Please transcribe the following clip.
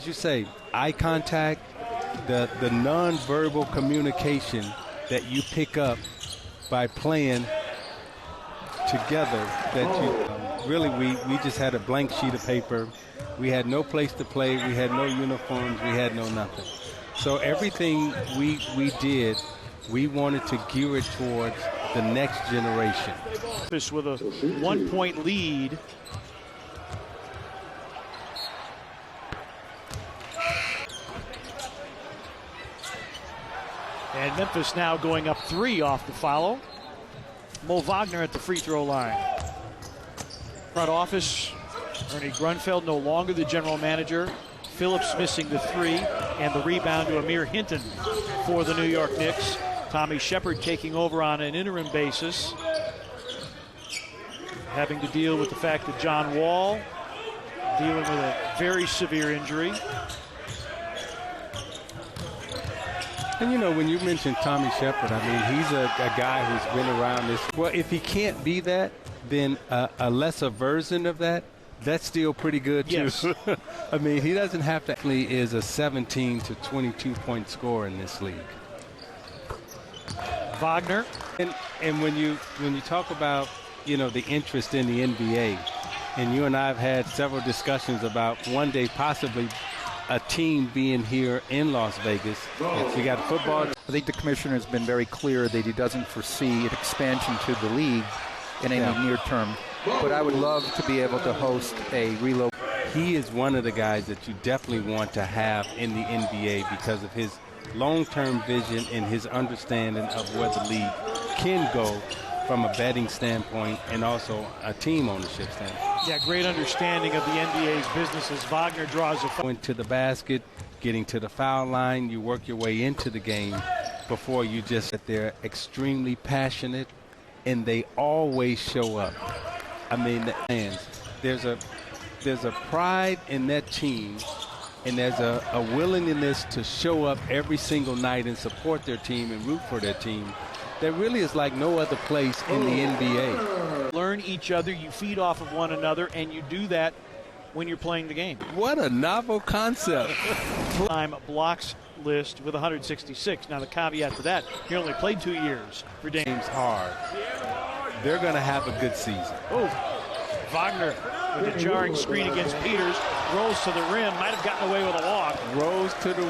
you say, eye contact, the nonverbal communication that you pick up by playing together, that you really, we just had a blank sheet of paper. We had no place to play. We had no uniforms. We had no nothing. So everything we did, we wanted to gear it towards the next generation. With a 1-point lead. And Memphis now going up 3 off the follow. Mo Wagner at the free throw line. Front office, Ernie Grunfeld no longer the general manager. Phillips missing the 3 and the rebound to Amir Hinton for the New York Knicks. Tommy Shepard taking over on an interim basis, having to deal with the fact that John Wall dealing with a very severe injury. And, you know, when you mention Tommy Shepard, I mean, he's a guy who's been around this. Well, if he can't be that, then a lesser version of that, that's still pretty good, too. Yes. I mean, he doesn't have to. He is a 17 to 22-point scorer in this league. Wagner. And when you talk about, you know, the interest in the NBA, and you and I have had several discussions about one day possibly a team being here in Las Vegas. If you got football. I think the commissioner has been very clear that he doesn't foresee an expansion to the league in any near term. But I would love to be able to host a reload. He is one of the guys that you definitely want to have in the NBA because of his long-term vision and his understanding of where the league can go from a betting standpoint and also a team ownership standpoint. Yeah, great understanding of the NBA's business as Wagner draws a going to the basket, getting to the foul line, you work your way into the game before you just sit there. Extremely passionate, and they always show up. I mean, the fans, there's a pride in that team, and there's a willingness to show up every single night and support their team and root for their team. That really is like no other place in the NBA. Learn each other, you feed off of one another, and you do that when you're playing the game. What a novel concept. Time blocks list with 166. Now the caveat to that, he only played 2 years for James hard. They're going to have a good season. Oh, Wagner with a jarring screen against Peters, rolls to the rim, might have gotten away with a walk. Rolls to the